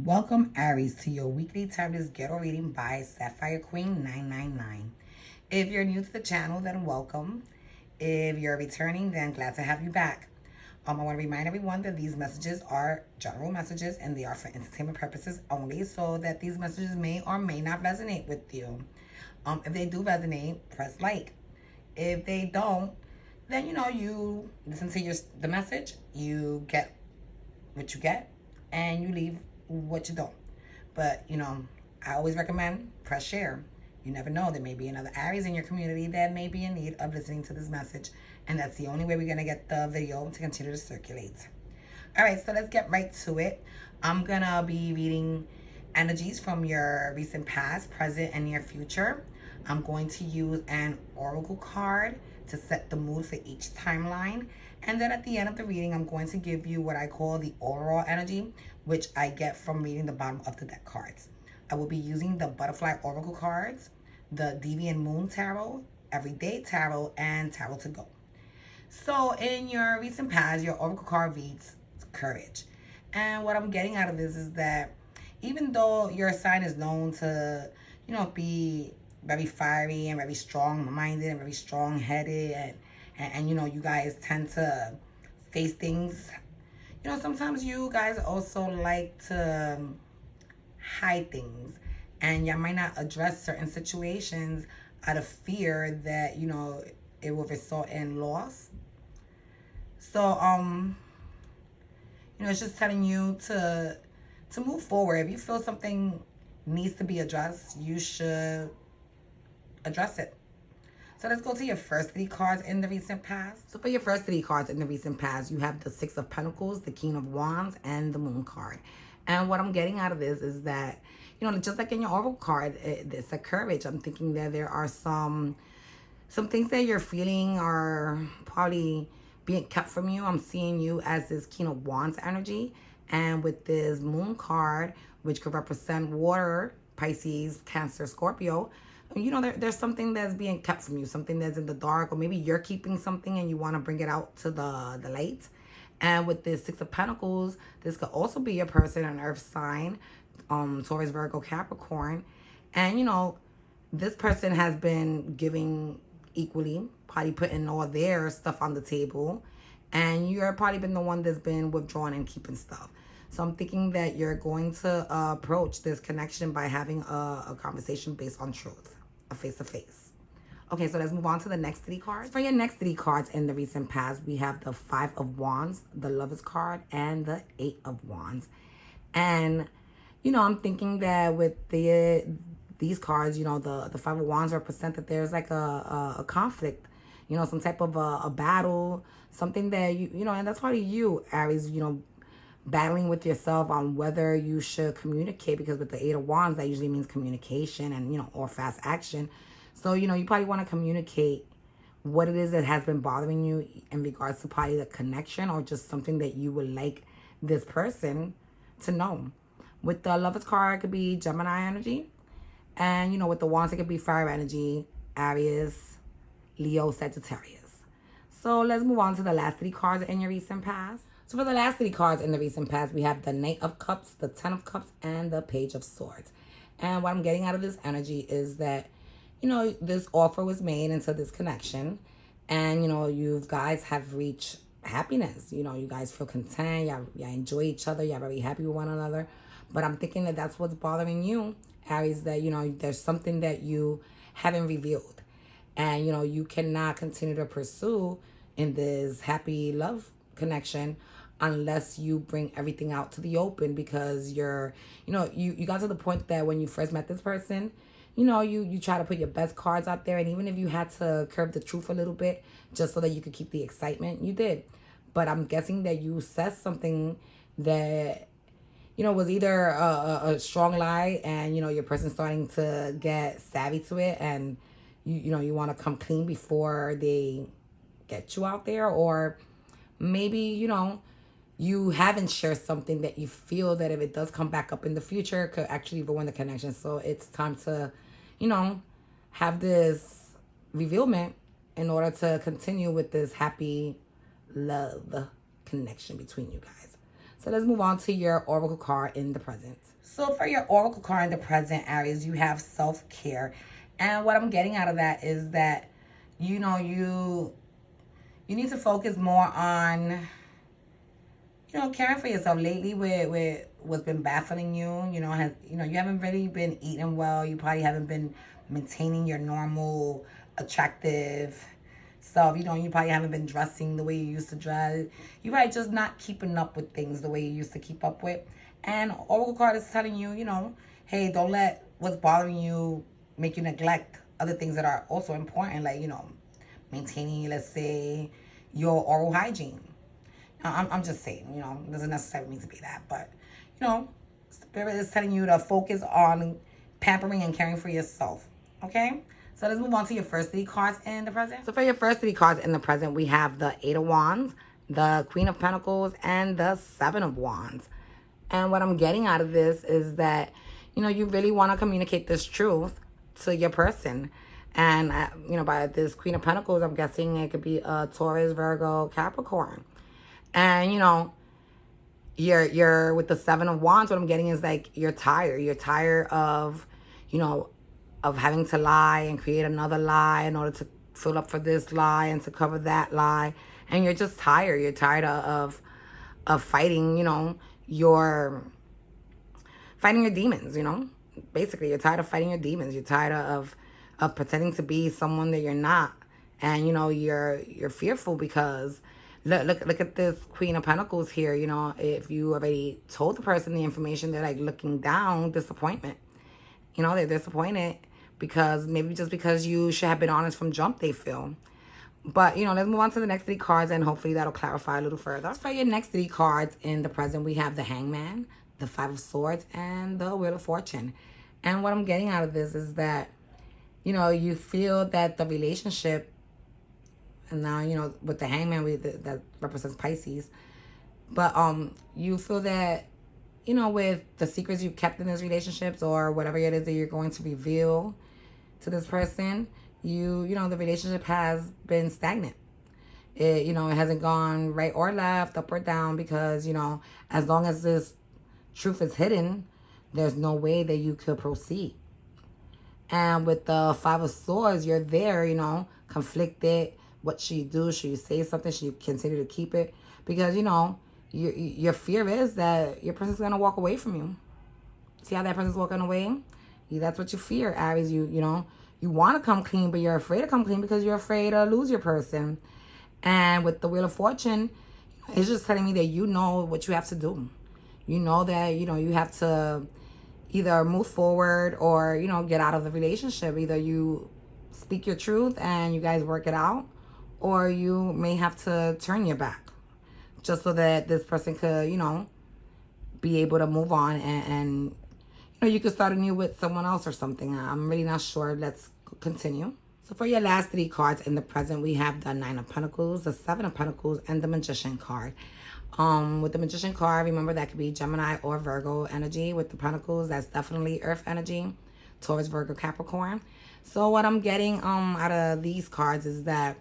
Welcome, Aries, to your weekly timeless ghetto reading by Sapphire Queen 999. If you're new to the channel, then welcome. If you're returning, then glad to have you back. I want to remind everyone that these messages are general messages and they are for entertainment purposes only, so that these messages may or may not resonate with you. If they do resonate, press like. If they don't, then you listen to the message, you get what you get, and you leave what you don't. But I always recommend press share. You never know, there may be another Aries in your community that may be in need of listening to this message, and that's the only way we're gonna get the video to continue to circulate. All right, so let's get right to it. I'm gonna be reading energies from your recent past, present, and near future. I'm going to use an oracle card to set the mood for each timeline. And then at the end of the reading, I'm going to give you what I call the overall energy, which I get from reading the bottom of the deck cards. I will be using the butterfly oracle cards, the Deviant Moon Tarot, Everyday Tarot, and Tarot to Go. So in your recent past, your oracle card reads courage. And what I'm getting out of this is that even though your sign is known to, be very fiery and very strong-minded and very strong-headed, and you guys tend to face things, sometimes you guys also like to hide things, and y'all might not address certain situations out of fear that it will result in loss. So it's just telling you to move forward. If you feel something needs to be addressed, you should address it. So let's go to your first three cards in the recent past. So for your first three cards in the recent past, you have the Six of Pentacles, the King of Wands, and the Moon card. And what I'm getting out of this is that, just like in your oracle card, it's a courage. I'm thinking that there are some things that you're feeling are probably being kept from you. I'm seeing you as this King of Wands energy. And with this Moon card, which could represent water, Pisces, Cancer, Scorpio, there's something that's being kept from you, something that's in the dark, or maybe you're keeping something and you want to bring it out to the light. And with this Six of Pentacles, this could also be a person, an earth sign, Taurus, Virgo, Capricorn. And, this person has been giving equally, probably putting all their stuff on the table. And you're probably been the one that's been withdrawing and keeping stuff. So I'm thinking that you're going to approach this connection by having a conversation based on truth, a face-to-face. Okay, so let's move on to the next three cards. For your next three cards in the recent past, we have the Five of Wands, the Lovers card, and the Eight of Wands. And, I'm thinking that with these cards, the Five of Wands represent that there's like a conflict, some type of a battle, something that, and that's probably you, Aries, battling with yourself on whether you should communicate, because with the Eight of Wands, that usually means communication and, or fast action. So, you probably want to communicate what it is that has been bothering you in regards to probably the connection, or just something that you would like this person to know. With the Lovers card, it could be Gemini energy. And, with the Wands, it could be fire energy, Aries, Leo, Sagittarius. So let's move on to the last three cards in your recent past. So for the last three cards in the recent past, we have the Knight of Cups, the Ten of Cups, and the Page of Swords. And what I'm getting out of this energy is that, this offer was made into this connection. And, you guys have reached happiness. You guys feel content. Y'all enjoy each other. Y'all very happy with one another. But I'm thinking that that's what's bothering you, Aries, that, there's something that you haven't revealed. And, you cannot continue to pursue in this happy love connection unless you bring everything out to the open, because you're, you got to the point that when you first met this person, you try to put your best cards out there. And even if you had to curb the truth a little bit just so that you could keep the excitement, you did. But I'm guessing that you said something that, was either a strong lie, and, your person's starting to get savvy to it, and you want to come clean before they get you out there. Or maybe, you haven't shared something that you feel that if it does come back up in the future, could actually ruin the connection. So it's time to, have this revealment in order to continue with this happy love connection between you guys. So let's move on to your oracle card in the present. So for your oracle card in the present, Aries, you have self-care. And what I'm getting out of that is that, you need to focus more on, caring for yourself. Lately with what's been baffling you, you haven't really been eating well. You probably haven't been maintaining your normal attractive self. You probably haven't been dressing the way you used to dress. You probably just not keeping up with things the way you used to keep up with. And oracle card is telling you, hey, don't let what's bothering you make you neglect other things that are also important, like, maintaining, let's say, your oral hygiene. I'm just saying, it doesn't necessarily need to be that, but, Spirit is telling you to focus on pampering and caring for yourself, okay? So let's move on to your first 3 cards in the present. So for your first 3 cards in the present, we have the 8 of Wands, the Queen of Pentacles, and the 7 of Wands. And what I'm getting out of this is that, you really want to communicate this truth to your person. And, by this Queen of Pentacles, I'm guessing it could be a Taurus, Virgo, Capricorn. And, you're with the 7 of Wands, what I'm getting is like you're tired. You're tired of, of having to lie and create another lie in order to fill up for this lie and to cover that lie. And you're just tired. You're tired of fighting, your demons, Basically, you're tired of fighting your demons. You're tired of pretending to be someone that you're not. And, you're fearful because look at this Queen of Pentacles here. If you already told the person the information, they're like looking down, disappointment. They're disappointed because maybe just because you should have been honest from jump, they feel. But, let's move on to the next 3 cards, and hopefully that'll clarify a little further. For your next 3 cards in the present, we have the Hangman, the 5 of Swords, and the Wheel of Fortune. And what I'm getting out of this is that, you feel that the relationship, and now, with the Hangman, that represents Pisces. But you feel that, with the secrets you've kept in these relationships or whatever it is that you're going to reveal to this person, the relationship has been stagnant. It hasn't gone right or left, up or down, because, as long as this truth is hidden, there's no way that you could proceed. And with the 5 of Swords, you're there, conflicted. What should you do? Should you say something? Should you continue to keep it? Because, your fear is that your person's going to walk away from you. See how that person's walking away? That's what you fear, Aries. You want to come clean, but you're afraid to come clean because you're afraid to lose your person. And with the Wheel of Fortune, it's just telling me that you know what you have to do. You know that, you have to either move forward or, get out of the relationship. Either you speak your truth and you guys work it out, or you may have to turn your back just so that this person could, be able to move on and you could start anew with someone else or something. I'm really not sure. Let's continue. So for your last 3 cards in the present, we have the 9 of Pentacles, the 7 of Pentacles, and the Magician card. With the Magician card, remember that could be Gemini or Virgo energy. With the Pentacles, that's definitely Earth energy, Taurus, Virgo, Capricorn. So what I'm getting out of these cards is that,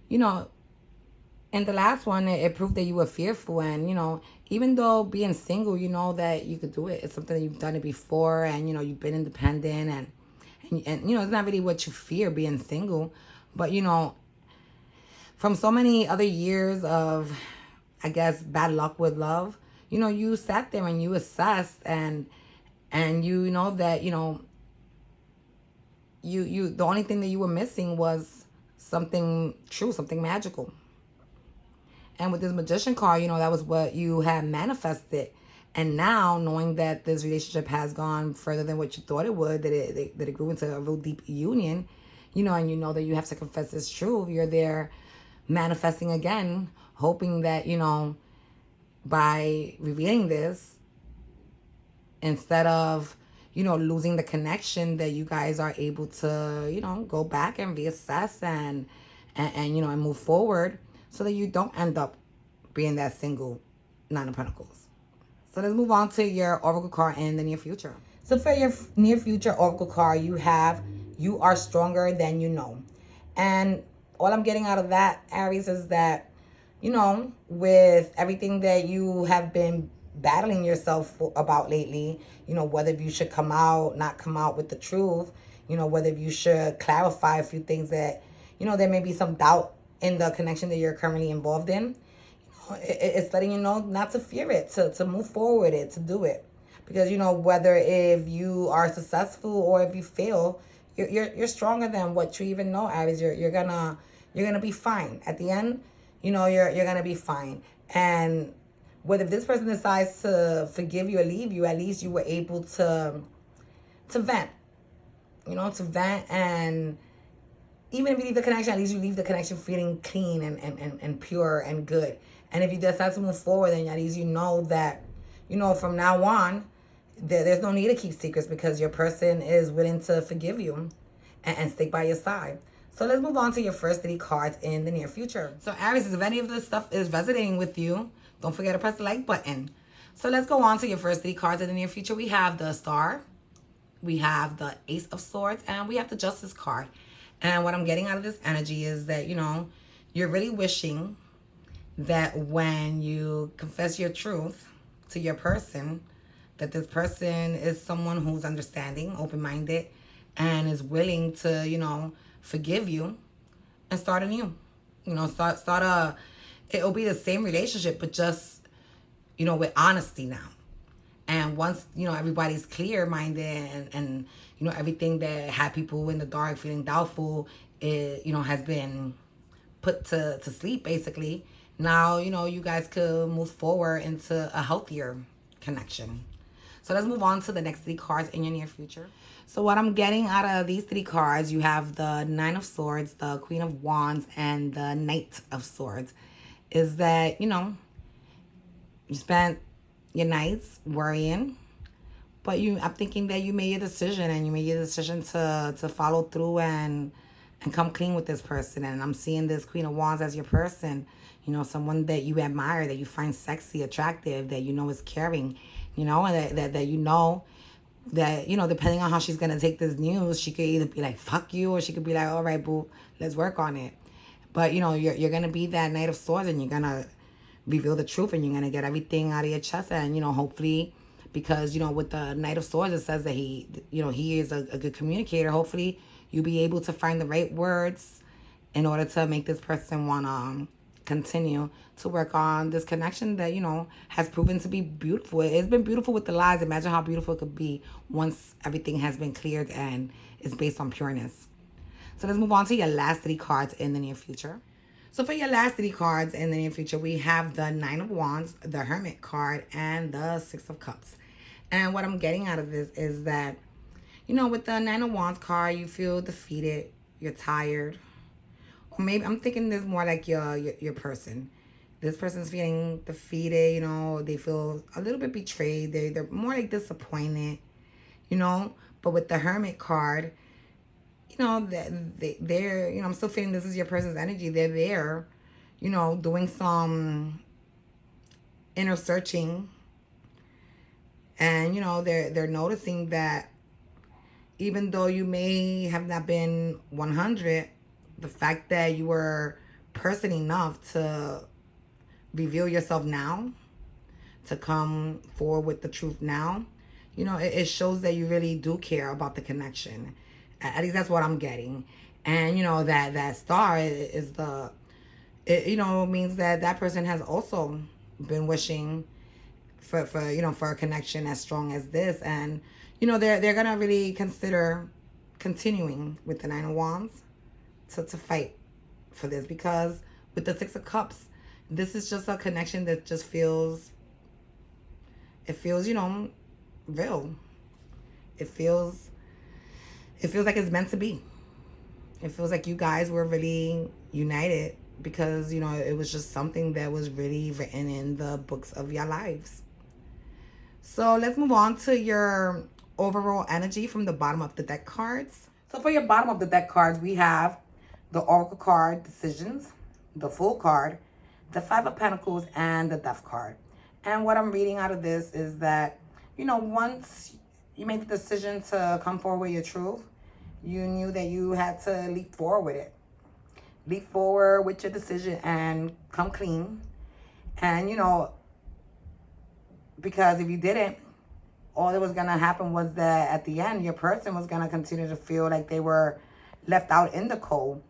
in the last one, it proved that you were fearful. And, even though being single, you know that you could do it. It's something that you've done it before. And, you've been independent. And it's not really what you fear, being single. But, from so many other years of, I guess, bad luck with love, you sat there and you assessed. And you know that, you the only thing that you were missing was something true, something magical. And with this Magician card, that was what you had manifested. And now, knowing that this relationship has gone further than what you thought it would, that it grew into a real deep union, and you know that you have to confess this truth, you're there manifesting again, hoping that, by revealing this, instead of, losing the connection, that you guys are able to, go back and reassess and move forward, so that you don't end up being that single 9 of Pentacles. So let's move on to your oracle card in the near future. So for your near future oracle card, you have, you are stronger than you know. And all I'm getting out of that, Aries, is that, with everything that you have been battling yourself about lately, whether you should come out, not come out with the truth, whether you should clarify a few things that, there may be some doubt in the connection that you're currently involved in. It's letting you know not to fear it, to move forward it, to do it. Because, whether if you are successful or if you fail, you're stronger than what you even know, Aries. You're gonna be fine. At the end, you're gonna be fine. And whether this person decides to forgive you or leave you, at least you were able to vent. To vent, and even if you leave the connection, at least you leave the connection feeling clean and pure and good. And if you decide to move forward, then at least you know that, from now on, there's no need to keep secrets because your person is willing to forgive you and stick by your side. So let's move on to your first 3 cards in the near future. So Aries, if any of this stuff is resonating with you, don't forget to press the like button. So let's go on to your first 3 cards in the near future. We have the Star, we have the Ace of Swords, and we have the Justice card. And what I'm getting out of this energy is that, you're really wishing that when you confess your truth to your person, that this person is someone who's understanding, open-minded, and is willing to, forgive you and start anew. It'll be the same relationship, but just, with honesty now. And once, everybody's clear-minded and everything that had people in the dark feeling doubtful, has been put to sleep, basically. Now, you guys could move forward into a healthier connection. So let's move on to the next 3 cards in your near future. So what I'm getting out of these 3 cards, you have the 9 of Swords, the Queen of Wands, and the Knight of Swords, is that, you spent your nights worrying, but I'm thinking that you made your decision, and you made your decision to follow through and come clean with this person. And I'm seeing this Queen of Wands as your person, someone that you admire, that you find sexy, attractive, that is caring, and that depending on how she's going to take this news, she could either be like, fuck you, or she could be like, all right, boo, let's work on it. But, you're going to be that Knight of Swords, and you're going to reveal the truth, and you're going to get everything out of your chest. And, hopefully, because, with the Knight of Swords, it says that he is a good communicator. Hopefully, you'll be able to find the right words in order to make this person want to continue to work on this connection that, has proven to be beautiful. It's been beautiful with the lies. Imagine how beautiful it could be once everything has been cleared and is based on pureness. So let's move on to your last 3 cards in the near future. So for your last 3 cards in the near future, we have the 9 of Wands, the Hermit card, and the 6 of Cups. And what I'm getting out of this is that, with the 9 of Wands card, you feel defeated, you're tired. Or maybe I'm thinking this more like your person. This person's feeling defeated, they feel a little bit betrayed. They're more like disappointed, But with the Hermit card, they're, I'm still feeling this is your person's energy. They're there, doing some inner searching. And, they're noticing that even though you may have not been 100, the fact that you were person enough to reveal yourself now, to come forward with the truth now, it shows that you really do care about the connection. At least that's what I'm getting. And, that star is means that person has also been wishing for a connection as strong as this. And, they're going to really consider continuing with the 9 of Wands to fight for this. Because with the 6 of Cups, this is just a connection that just feels, real. It feels like it's meant to be. It feels like you guys were really united because, it was just something that was really written in the books of your lives. So let's move on to your overall energy from the bottom of the deck cards. So for your bottom of the deck cards, we have the Oracle card, Decisions, the Fool card, the 5 of Pentacles, and the Death card. And what I'm reading out of this is that, once you made the decision to come forward with your truth, you knew that you had to leap forward with it. leap forward with your decision and come clean. And, you know, because if you didn't, all that was going to happen was that at the end, your person was going to continue to feel like they were left out in the cold.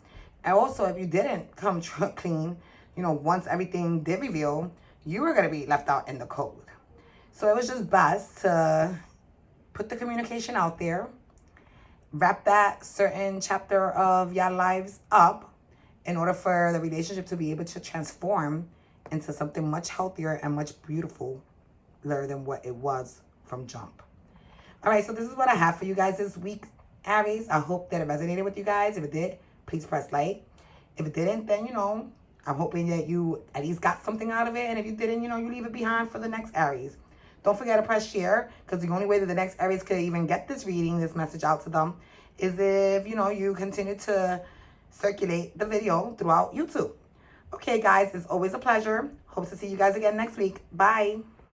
And also, if you didn't come clean, you know, once everything did reveal, you were going to be left out in the cold. So it was just best to put the communication out there, wrap that certain chapter of your lives up in order for the relationship to be able to transform into something much healthier and much beautifuler than what it was from jump. All right, so this is what I have for you guys this week, Aries. I hope that it resonated with you guys. If it did, please press like. If it didn't, then, you know, I'm hoping that you at least got something out of it. And if you didn't, you know, you leave it behind for the next Aries. Don't forget to press share, because the only way that the next Aries could even get this reading, this message out to them, is if, you know, you continue to circulate the video throughout YouTube. Okay, guys, it's always a pleasure. Hope to see you guys again next week. Bye.